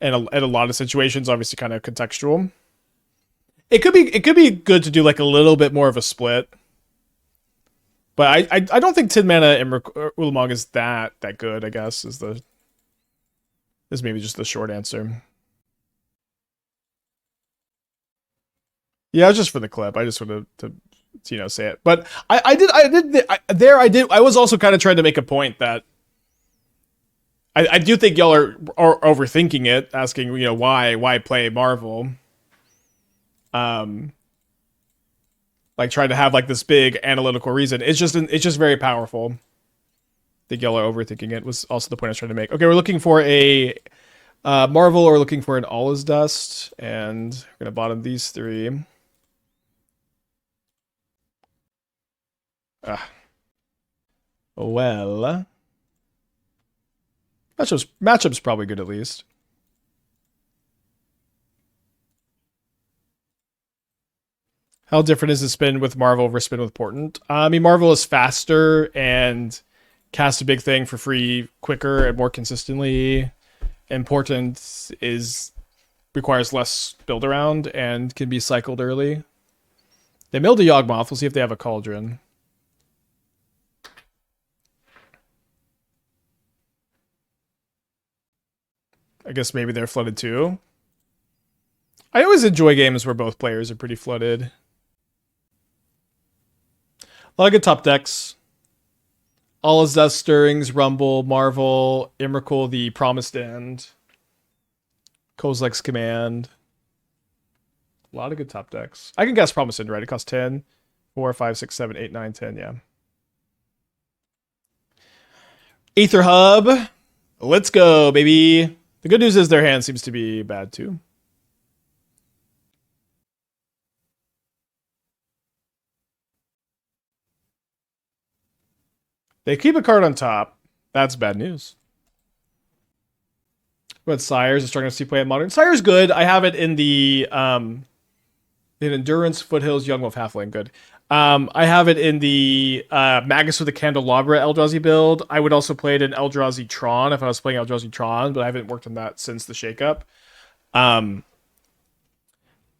in a lot of situations, obviously kind of contextual. It could be good to do like a little bit more of a split. But I don't think 10 mana Ulamog is that good, I guess, is maybe just the short answer. Yeah, it was just for the clip. I just wanted to say it. But I was also kind of trying to make a point that I do think y'all are overthinking it, asking, why play Marvel? Like trying to have like this big analytical reason. It's just very powerful. I think y'all are overthinking it was also the point I was trying to make. Okay, we're looking for a Marvel, or looking for an All Is Dust, and we're gonna bottom these 3. Well, matchup's probably good at least. How different is the spin with Marvel versus spin with Portent? I mean, Marvel is faster and casts a big thing for free quicker and more consistently. And Portent requires less build around and can be cycled early. They milled a Yawgmoth. We'll see if they have a Cauldron. I guess maybe they're flooded too. I always enjoy games where both players are pretty flooded. A lot of good top decks. All is Dust, Stirrings, Rumble, Marvel, Emrakul, the Promised End, Kozilek's Command. A lot of good top decks. I can guess Promised End, right? It costs 10. 4, 5, 6, 7, 8, 9, 10, yeah. Aether Hub. Let's go, baby. The good news is their hand seems to be bad too. They keep a card on top. That's bad news. But Sire's is starting to see play in Modern. Sire's good. I have it in the in Endurance, Foothills, Young Wolf, Halfling. Good. I have it in the Magus with the Candelabra Eldrazi build. I would also play it in Eldrazi Tron if I was playing Eldrazi Tron, but I haven't worked on that since the shakeup.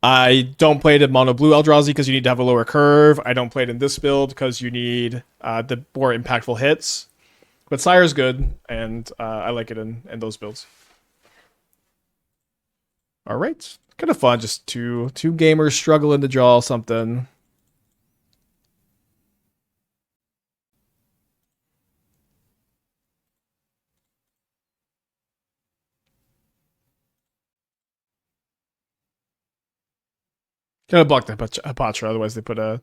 I don't play it in Mono Blue Eldrazi because you need to have a lower curve. I don't play it in this build because you need the more impactful hits. But Sire's good, and I like it in those builds. All right. Kind of fun, just two gamers struggling to draw something. Gotta block the Hapatra, otherwise they put a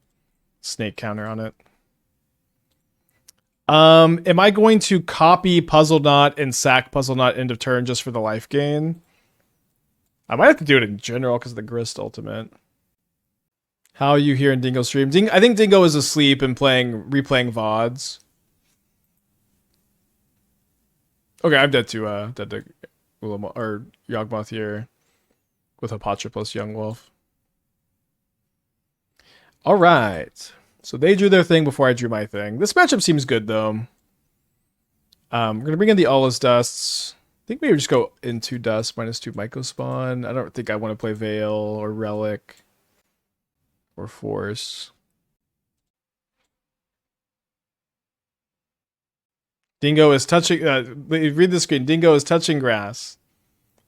snake counter on it. Am I going to copy Puzzleknot and sack Puzzleknot end of turn just for the life gain? I might have to do it in general because of the Grist ultimate. How are you here in Dingo's stream? I think Dingo is asleep and replaying VODs. Okay, I'm dead to Yawgmoth here with Hapatra plus Young Wolf. All right. So they drew their thing before I drew my thing. This matchup seems good, though. We're going to bring in the All is Dusts. I think maybe just go into Dust, -2 Mycospawn. I don't think I want to play Veil or Relic or Force. Dingo is touching... read the screen. Dingo is touching grass.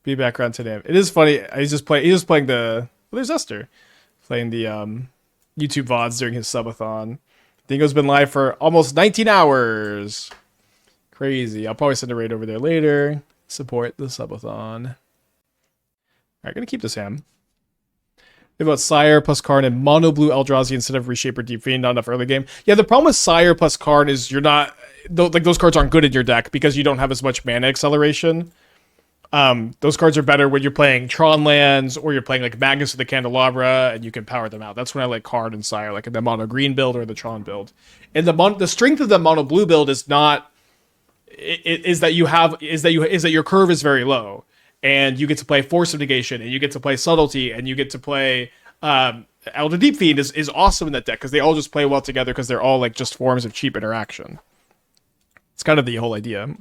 Be background to him. It is funny. He's just playing the... Well, there's Esther. Playing the... YouTube VODs during his subathon. Dingo's been live for almost 19 hours. Crazy. I'll probably send a raid over there later. Support the subathon. Alright, gonna keep this hand. Think about Sire plus Karn and Mono Blue Eldrazi instead of Reshaper Deep Fiend. Not enough early game. Yeah, the problem with Sire plus Karn is you're not... Like, those cards aren't good in your deck because you don't have as much mana acceleration. Those cards are better when you're playing Tron lands or you're playing like Magus with the Candelabra and you can power them out. That's when I like Karn and Sire, like in the mono green build or the Tron build. And the strength of the mono blue build is not is that your curve is very low and you get to play Force of Negation and you get to play Subtlety and you get to play Elder Deep Fiend is awesome in that deck because they all just play well together because they're all like just forms of cheap interaction. It's kind of the whole idea.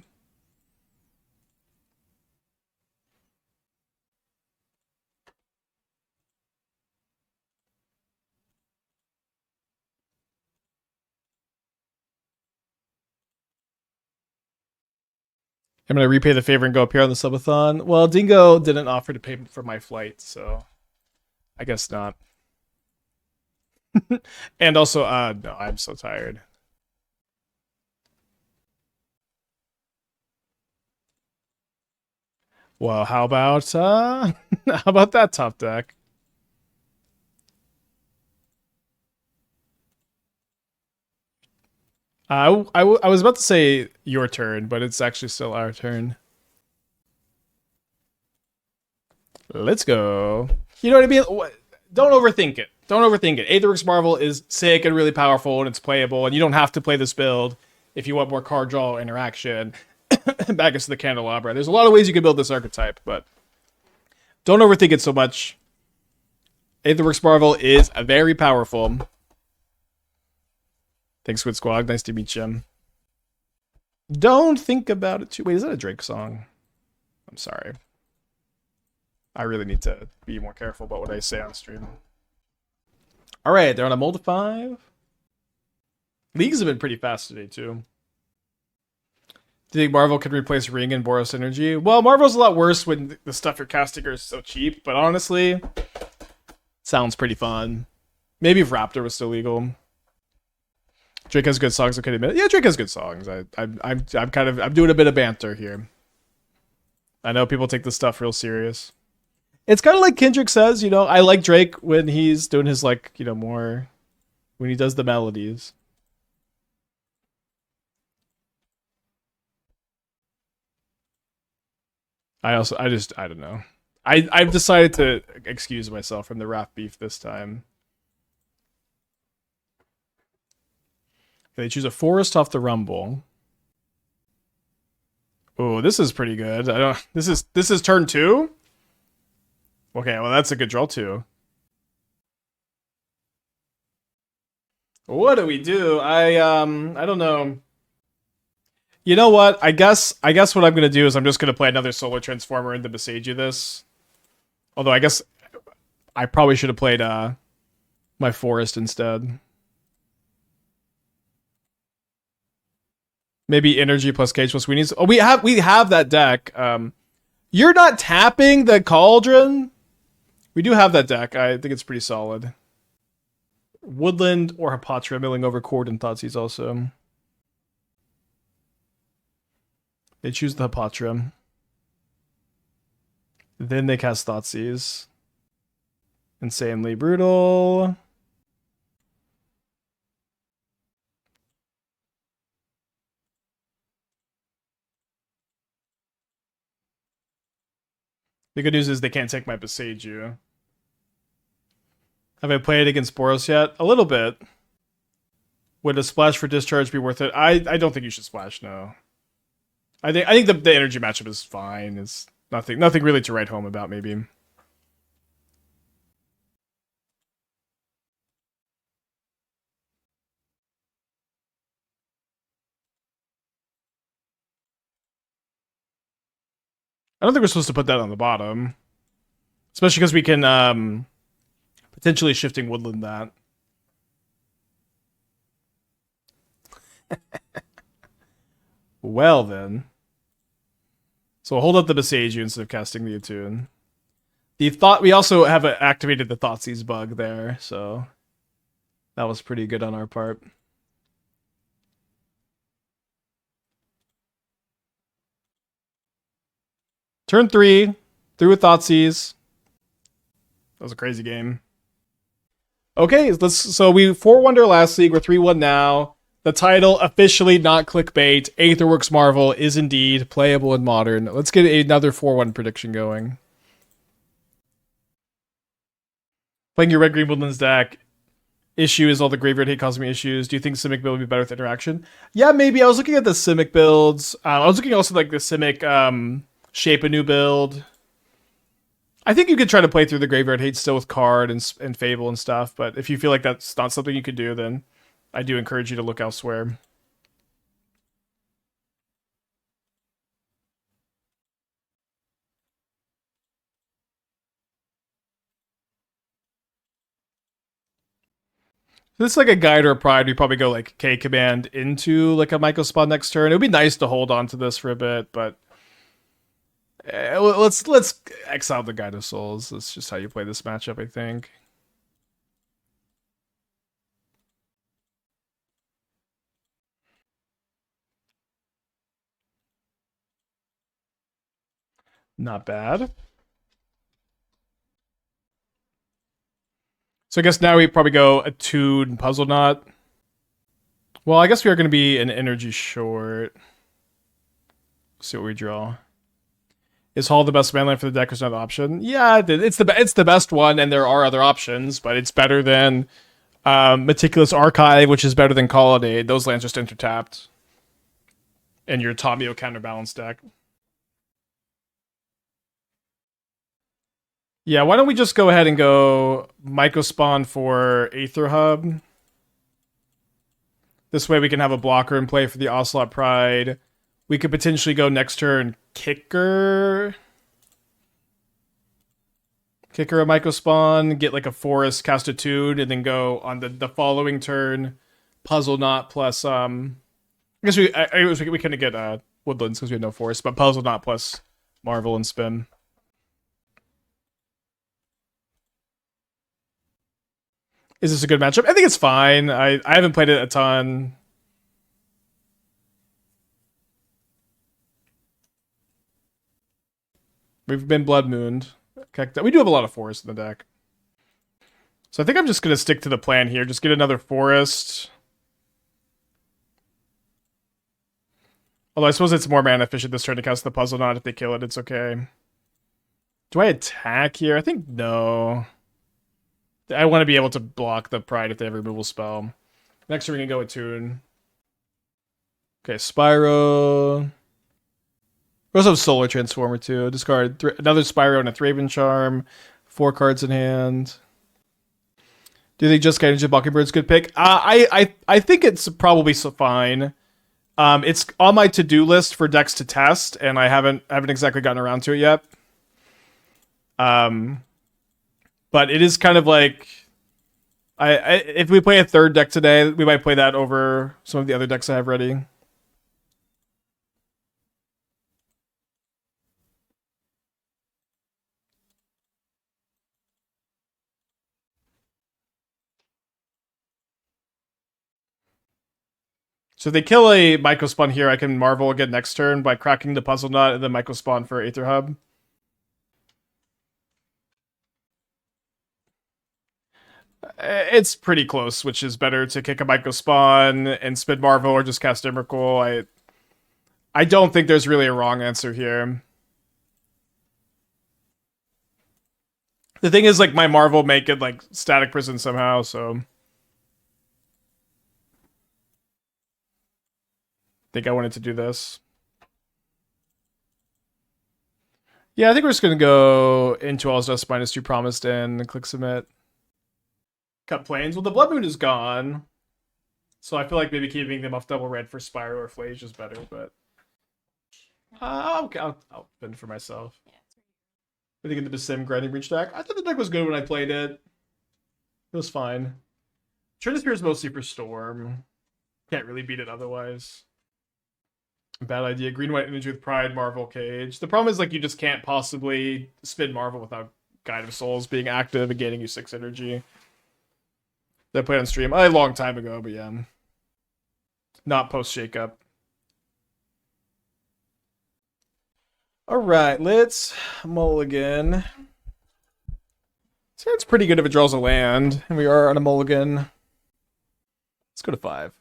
I'm going to repay the favor and go appear on the subathon. Well, Dingo didn't offer to pay for my flight, so I guess not. And also, no, I'm so tired. Well, how about that top deck? I was about to say your turn, but it's actually still our turn. Let's go. You know what I mean? Don't overthink it. Don't overthink it. Aetherworks Marvel is sick and really powerful, and it's playable, and you don't have to play this build if you want more card draw interaction. Back into the candelabra. There's a lot of ways you can build this archetype, but don't overthink it so much. Aetherworks Marvel is very powerful. Thanks, Squid Squad. Nice to meet you. Don't think about it too. Wait, is that a Drake song? I'm sorry. I really need to be more careful about what I say on stream. All right, they're on a mold of 5. Leagues have been pretty fast today, too. Do you think Marvel can replace Ring and Boros Energy? Well, Marvel's a lot worse when the stuff you're casting is so cheap, but honestly, sounds pretty fun. Maybe if Raptor was still legal. Drake has good songs, okay to admit. Yeah, Drake has good songs. I'm doing a bit of banter here. I know people take this stuff real serious. It's kind of like Kendrick says, you know, I like Drake when he's doing his, like, you know, more, when he does the melodies. I don't know. I've decided to excuse myself from the rap beef this time. They choose a forest off the Rumble. Oh, this is pretty good. This is turn 2? Okay, well that's a good draw too. What do we do? I don't know. You know what? I guess what I'm gonna do is I'm just gonna play another Solar Transformer into Boseiju this. Although I guess I probably should have played my forest instead. Maybe energy plus cage plus we need. Oh, we have that deck. You're not tapping the Cauldron. We do have that deck. I think it's pretty solid. Woodland or Hapatra milling over Cord and Thoughtseize also. They choose the Hapatra. Then they cast Thoughtseize. Insanely brutal. The good news is they can't take my Boseiju. Have I played against Boros yet? A little bit. Would a splash for discharge be worth it? I don't think you should splash, no. I think the energy matchup is fine. It's nothing really to write home about, maybe. I don't think we're supposed to put that on the bottom. Especially because we can potentially Shifting Woodland that. Well then. So we'll hold up the Boseiju instead of casting the Attune. We also have activated the Thoughtseize bug there, so that was pretty good on our part. Turn 3, through with Thoughtseize. That was a crazy game. Okay, so we 4-1 last league, we're 3-1 now. The title, officially not clickbait, Aetherworks Marvel is indeed playable in Modern. Let's get another 4-1 prediction going. Playing your Red-Green Woodlands deck. Issue is all the graveyard hate causing me issues. Do you think Simic build would be better with interaction? Yeah, maybe. I was looking at the Simic builds. I was looking also like the Simic Shape a New build. I think you could try to play through the graveyard hate still with Card and Fable and stuff, but if you feel like that's not something you could do, then I do encourage you to look elsewhere. This is like a Guide or a Pride. We probably go like K command into like a Mycospawn next turn. It would be nice to hold on to this for a bit, but let's exile the Guide of Souls. That's just how you play this matchup, I think. Not bad. So I guess now we probably go Attune, Puzzleknot. Well, I guess we are going to be an energy short. Let's see what we draw. Is Hall the best manline for the deck? Or is another option? Yeah, it's the best one, and there are other options, but it's better than Meticulous Archive, which is better than Colonnade. Those lands just intertapped. And your Tomio counterbalance deck. Yeah, why don't we just go ahead and go Mycospawn for Aether Hub. This way we can have a blocker in play for the Ocelot Pride. We could potentially go next turn Kicker. Kicker a Mycospawn, get like a Forest, cast Attune, and then go on the following turn Puzzleknot plus I guess we couldn't get Woodlands because we had no Forest, but Puzzleknot plus Marvel and Spin. Is this a good matchup? I think it's fine. I haven't played it a ton. We've been Blood Mooned. We do have a lot of Forest in the deck. So I think I'm just going to stick to the plan here. Just get another Forest. Although I suppose it's more mana efficient this turn to cast the Puzzleknot. If they kill it, it's okay. Do I attack here? I think no. I want to be able to block the Pride if they have a removal spell. Next turn we can go Attune. Okay, Spyro. We also have Solar Transformer too. Discard another Spyro and a Thraben Charm. 4 cards in hand. Do you think just Guidance Mockingbird's a good pick? I think it's probably fine. It's on my to-do list for decks to test, and I haven't exactly gotten around to it yet. But it is kind of like, if we play a third deck today, we might play that over some of the other decks I have ready. So if they kill a Mycospawn here, I can Marvel again next turn by cracking the Puzzleknot and then Mycospawn for Aether Hub. It's pretty close, which is better to kick a Mycospawn and spin Marvel or just cast Emrakul. I don't think there's really a wrong answer here. The thing is, like, my Marvel make it like Static Prison somehow, so I think I wanted to do this. Yeah, I think we're just gonna go into All's Dust -2 Promised and click Submit. Cut Plains. Well, the Blood Moon is gone, so I feel like maybe keeping them off double red for Spyro or Flage is better, but I'll fend for myself. I think in the Sim Grinding Breach deck, I thought the deck was good when I played it. It was fine. Trinisphere is mostly for Storm. Can't really beat it otherwise. Bad idea. Green-white energy with Pride, Marvel, Cage. The problem is, like, you just can't possibly spin Marvel without Guide of Souls being active and gaining you 6 energy. That I played on stream a long time ago, but yeah. Not post-shakeup. Alright, let's mulligan. So it's pretty good if it draws a land, and we are on a mulligan. Let's go to 5.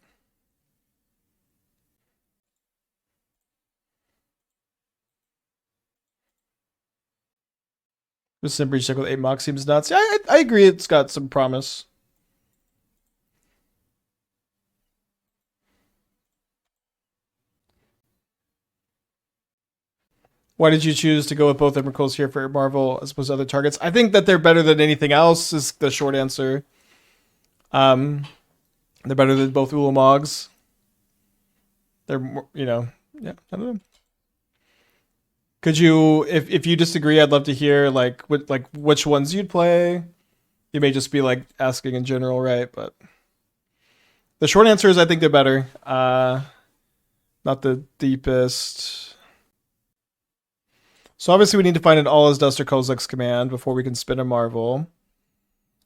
The Sim Breach deck with 8 Mox seems nuts. Yeah, I agree it's got some promise. Why did you choose to go with both Emrakuls here for Marvel as opposed to other targets? I think that they're better than anything else is the short answer. They're better than both Ulamogs. They're more, yeah, I don't know. Could you, if you disagree, I'd love to hear which ones you'd play. You may just be like asking in general, right? But the short answer is I think they're better. Not the deepest. So obviously we need to find an All Is Dust or Kozilek's command before we can spin a Marvel.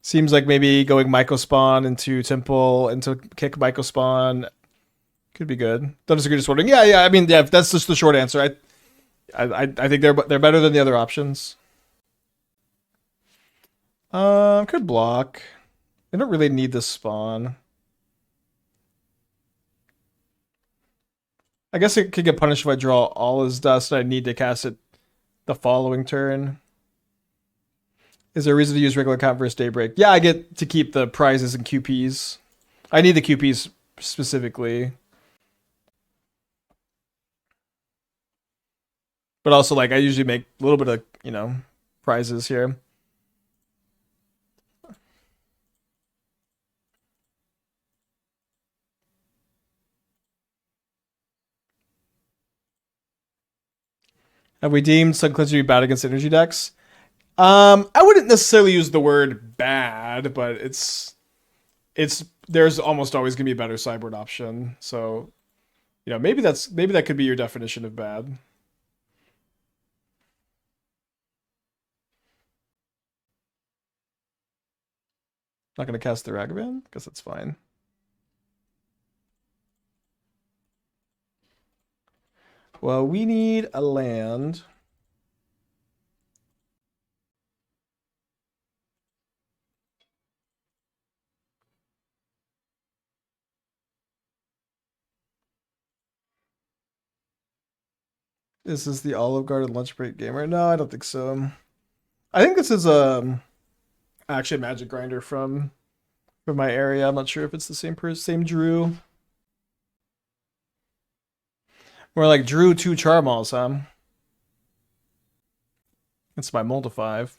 Seems like maybe going Mycospawn into Temple into kick Mycospawn could be good. Don't disagree, just wondering. Yeah. I mean, yeah. That's just the short answer. I think they're better than the other options. Could block. I don't really need this spawn. I guess it could get punished if I draw All Is Dust and I need to cast it the following turn. Is there a reason to use regular account versus Daybreak? Yeah, I get to keep the prizes and QPs. I need the QPs specifically. But also, like, I usually make a little bit of, you know, prizes here. Have we deemed Sun Cleanser to be bad against energy decks? I wouldn't necessarily use the word bad, but it's there's almost always gonna be a better sideboard option. So, you know, maybe that could be your definition of bad. Not gonna cast the Ragavan? Guess that's fine. Well, we need a land. This is the Olive Garden lunch break gamer. No, I don't think so. I think this is actually a Magic Grinder from my area. I'm not sure if it's the same Drew. More like Drew 2 Charmals, huh? It's my Multi 5.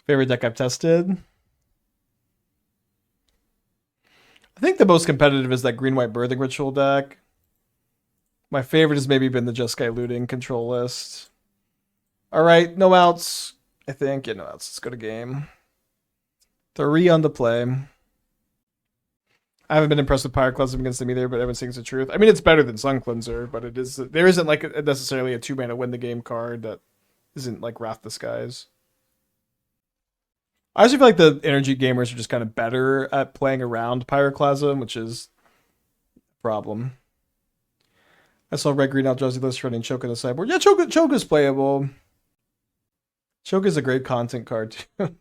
Favorite deck I've tested? I think the most competitive is that green-white Birthing Ritual deck. My favorite has maybe been the Jeskai Looting control list. Alright, no outs. I think, yeah, no outs. Let's go to game. 3 on the play. I haven't been impressed with Pyroclasm against them either, but everyone's saying it's the truth. I mean, it's better than Sun Cleanser, but there isn't like necessarily a 2-mana win the game card that isn't like Wrath the Skies. I actually feel like the energy gamers are just kind of better at playing around Pyroclasm, which is a problem. I saw Red Green Eldrazi list running Choke on the sideboard. Yeah, Choke is playable. Choke is a great content card too.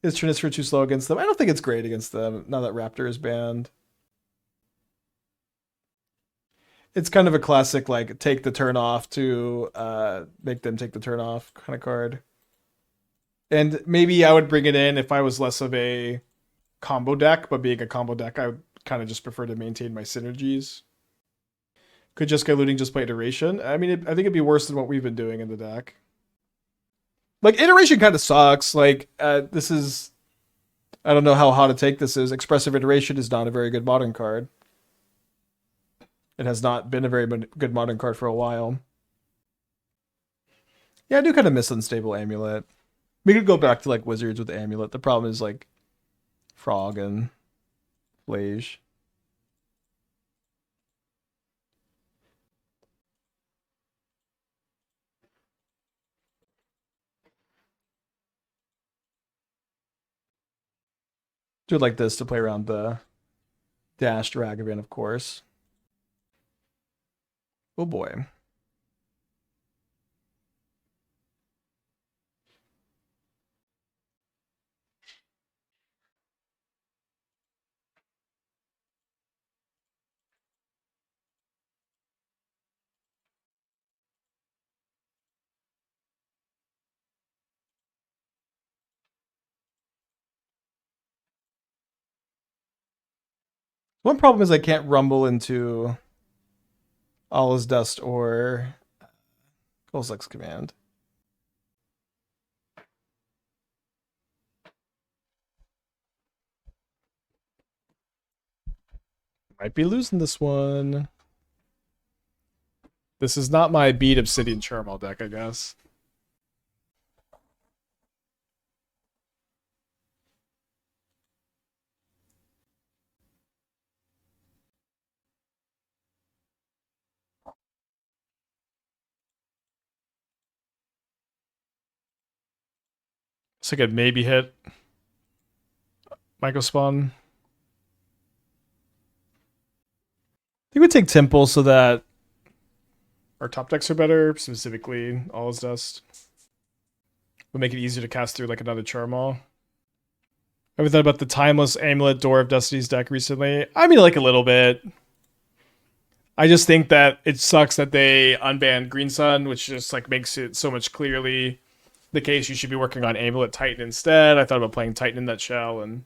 Is Trinisphere too slow against them? I don't think it's great against them now that Raptor is banned. It's kind of a classic, like, take the turn off to make them take the turn off kind of card. And maybe I would bring it in if I was less of a combo deck, but being a combo deck, I would kind of just prefer to maintain my synergies. Could Jeskai Looting just play Iteration? I mean, I think it'd be worse than what we've been doing in the deck. Like, Iteration kind of sucks. Like, this is... I don't know how hot a take this is. Expressive Iteration is not a very good modern card. It has not been a very good modern card for a while. Yeah, I do kind of miss Unstable Amulet. We could go back to, like, Wizards with Amulet. The problem is, like, Frog and Flage. Do it like this to play around the dashed Ragavan, of course. Oh boy. One problem is I can't rumble into All Is Dust or Kozilek's Command. Might be losing this one. This is not my Beat Obsidian Charmal deck, I guess. So I could maybe hit Mycospawn. I think we take Temple so that our top decks are better, specifically All Is Dust. Would make it easier to cast through like another Charmal. Ever thought about the Timeless Amulet Door of Destiny's deck recently? I mean, like a little bit. I just think that it sucks that they unbanned Green Sun, which just like makes it so much clearly the case you should be working on Amulet Titan instead. I thought about playing Titan in that shell, and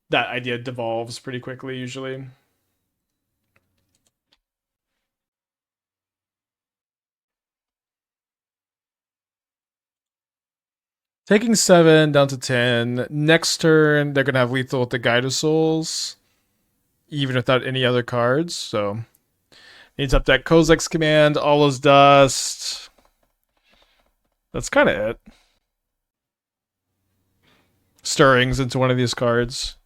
that idea devolves pretty quickly usually. Taking 7 down to 10. Next turn, they're going to have lethal with the Guide of Souls, even without any other cards. So, needs up that Kozilek's command, All is Dust. That's kind of it. Stirrings into one of these cards.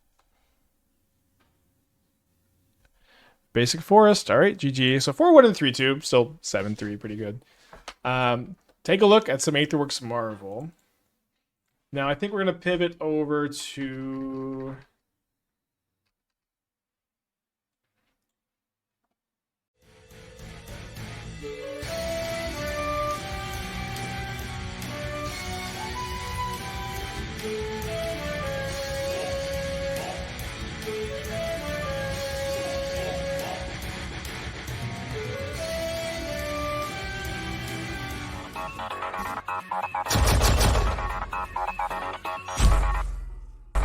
Basic Forest. All right, GG. So 4-1 and 3-2. Still 7-3. Pretty good. Take a look at some Aetherworks Marvel. Now, I think we're going to pivot over to...